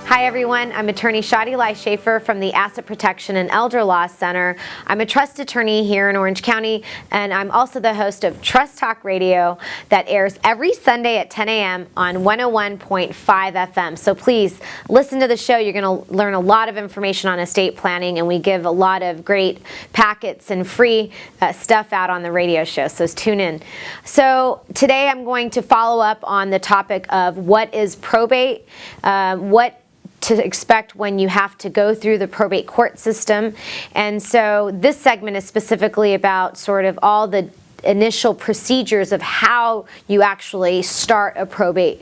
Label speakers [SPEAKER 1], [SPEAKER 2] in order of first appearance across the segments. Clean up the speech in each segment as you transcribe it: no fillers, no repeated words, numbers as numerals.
[SPEAKER 1] Hi everyone, I'm attorney Shadi Shaffer from the Asset Protection and Elder Law Center. I'm a trust attorney here in Orange County, and I'm also the host of Trust Talk Radio that airs every Sunday at 10 a.m. on 101.5 FM. So please listen to the show. You're going to learn a lot of information on estate planning, and we give a lot of great packets and free stuff out on the radio show, so tune in. So today I'm going to follow up on the topic of what is probate, what to expect when you have to go through the probate court system. And so this segment is specifically about sort of all the initial procedures of how you actually start a probate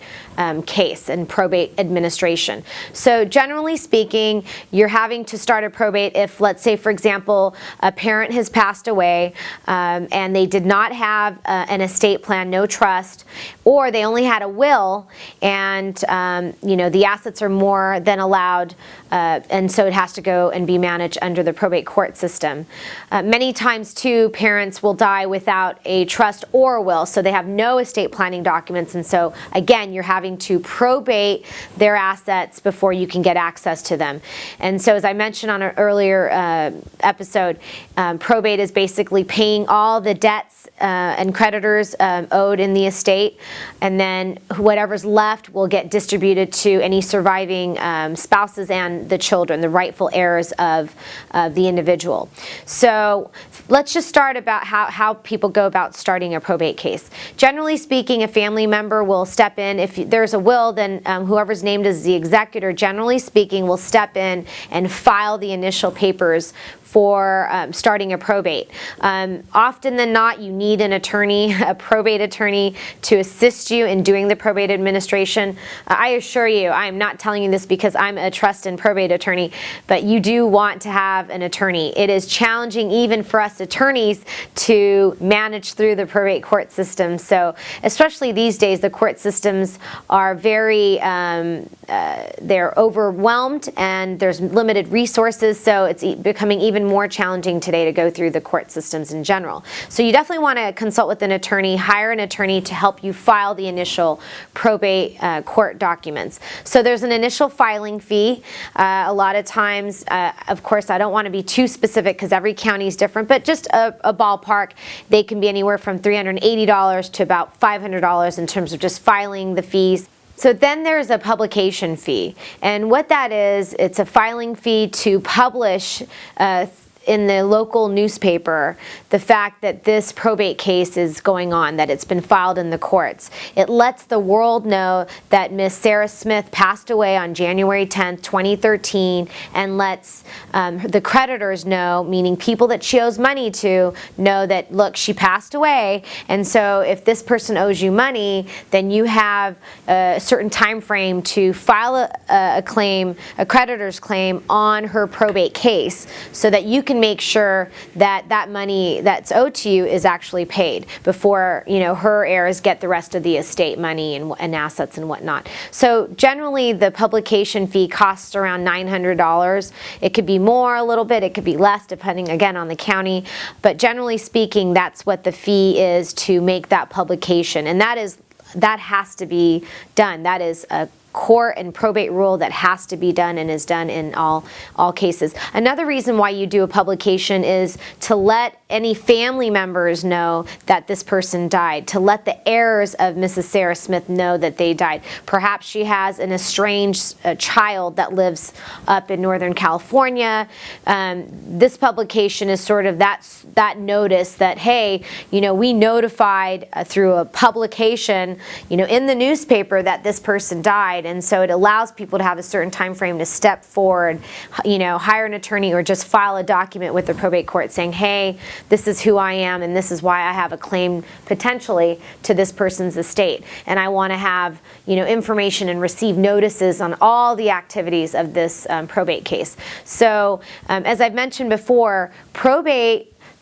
[SPEAKER 1] case and probate administration. So generally speaking, you're having to start a probate if, let's say, for example, a parent has passed away and they did not have an estate plan, no trust, or they only had a will, and the assets are more than allowed, and so it has to go and be managed under the probate court system. Many times too, parents will die without a trust or a will, so they have no estate planning documents, and so again, you're having to probate their assets before you can get access to them. And so as I mentioned on an earlier episode, probate is basically paying all the debts and creditors owed in the estate, and then whatever's left will get distributed to any surviving spouses and the children, the rightful heirs of the individual. So let's just start about how people go about starting a probate case. Generally speaking, a family member will step in. If there's a will, then whoever's named as the executor, generally speaking, will step in and file the initial papers for starting a probate. Often than not, you need an attorney, a probate attorney, to assist you in doing the probate administration. I assure you, I am not telling you this because I'm a trust and probate attorney, but you do want to have an attorney. It is challenging even for us attorneys to manage through the probate court system. So especially these days, the court systems are very, they're overwhelmed and there's limited resources, so it's becoming even more challenging today to go through the court systems in general. So you definitely want to consult with an attorney, hire an attorney to help you file the initial probate court documents. So there's an initial filing fee. A lot of times, of course, I don't want to be too specific because every county is different, but just a ballpark, they can be anywhere from $380 to about $500 in terms of just filing the fees. So then there's a publication fee, and what that is, it's a filing fee to publish in the local newspaper the fact that this probate case is going on, that it's been filed in the courts. It lets the world know that Miss Sarah Smith passed away on January 10th, 2013, and lets the creditors know, meaning people that she owes money to, know that, look, she passed away, and so if this person owes you money, then you have a certain time frame to file a claim, a creditor's claim on her probate case, so that you can make sure that that money that's owed to you is actually paid before her heirs get the rest of the estate money and assets and whatnot. So generally the publication fee costs around $900. It could be more a little bit, it could be less depending again on the county, but generally speaking that's what the fee is to make that publication, and that has to be done. That is a court and probate rule that has to be done and is done in all cases. Another reason why you do a publication is to let any family members know that this person died, to let the heirs of Mrs. Sarah Smith know that they died. Perhaps she has an estranged child that lives up in Northern California. This publication is sort of that notice that, hey, we notified through a publication, in the newspaper that this person died. And so it allows people to have a certain time frame to step forward, hire an attorney or just file a document with the probate court saying, hey, this is who I am and this is why I have a claim potentially to this person's estate. And I want to have, information and receive notices on all the activities of this probate case. So as I've mentioned before,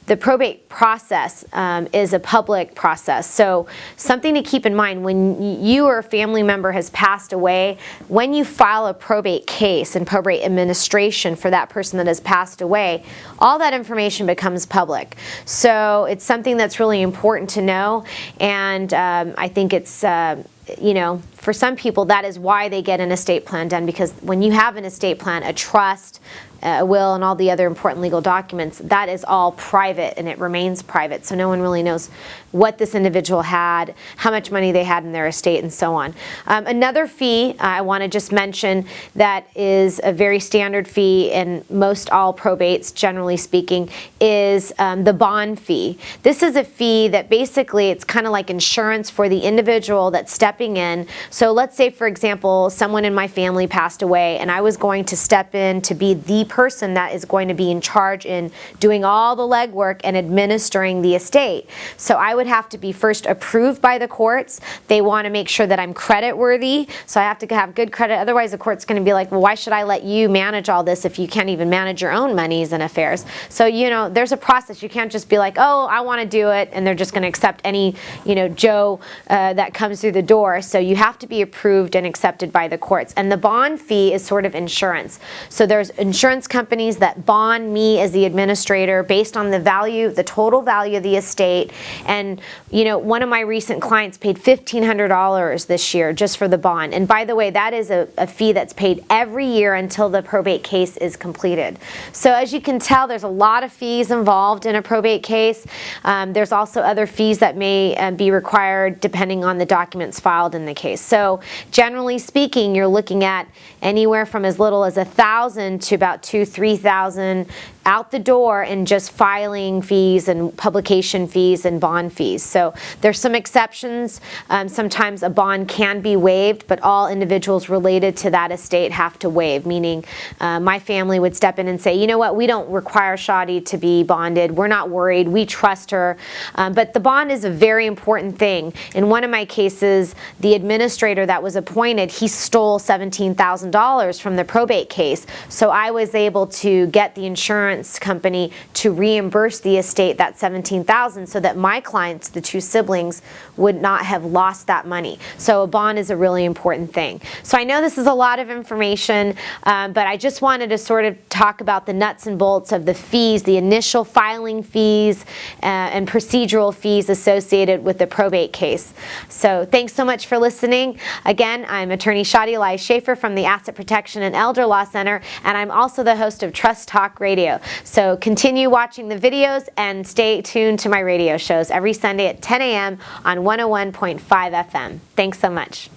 [SPEAKER 1] the probate process is a public process. So something to keep in mind when you or a family member has passed away, when you file a probate case and probate administration for that person that has passed away, all that information becomes public. So it's something that's really important to know, and I think it's for some people, that is why they get an estate plan done, because when you have an estate plan, a trust, a will, and all the other important legal documents, that is all private and it remains private. So no one really knows what this individual had, how much money they had in their estate, and so on. Another fee I want to just mention that is a very standard fee in most all probates, generally speaking, is the bond fee. This is a fee that basically it's kind of like insurance for the individual that's stepping in. So let's say, for example, someone in my family passed away and I was going to step in to be the person that is going to be in charge in doing all the legwork and administering the estate. So I would have to be first approved by the courts. They want to make sure that I'm credit worthy, so I have to have good credit. Otherwise the court's going to be like, well, why should I let you manage all this if you can't even manage your own monies and affairs? So there's a process. You can't just be like, oh, I want to do it, and they're just going to accept any Joe that comes through the door. So you have to be approved and accepted by the courts. And the bond fee is sort of insurance. So there's insurance companies that bond me as the administrator based on the value, the total value of the estate. And one of my recent clients paid $1,500 this year just for the bond. And by the way, that is a fee that's paid every year until the probate case is completed. So as you can tell, there's a lot of fees involved in a probate case. There's also other fees that may be required depending on the documents filed in the case. So generally speaking, you're looking at anywhere from as little as $1,000 to about $2,000-3,000 out the door in just filing fees and publication fees and bond fees. So there's some exceptions. Sometimes a bond can be waived, but all individuals related to that estate have to waive, meaning my family would step in and say, you know what, we don't require Shadi to be bonded. We're not worried. We trust her. But the bond is a very important thing. In one of my cases, the administrator that was appointed, he stole $17,000 from the probate case. So I was able to get the insurance company to reimburse the estate that $17,000 so that my clients, the two siblings, would not have lost that money. So a bond is a really important thing. So I know this is a lot of information, but I just wanted to sort of talk about the nuts and bolts of the fees, the initial filing fees and procedural fees associated with the probate case. So thanks so much for listening. Again, I'm attorney Shadi Shaffer from the Asset Protection and Elder Law Center, and I'm also the host of Trust Talk Radio. So continue watching the videos and stay tuned to my radio shows every Sunday at 10 a.m. on 101.5 FM. Thanks so much.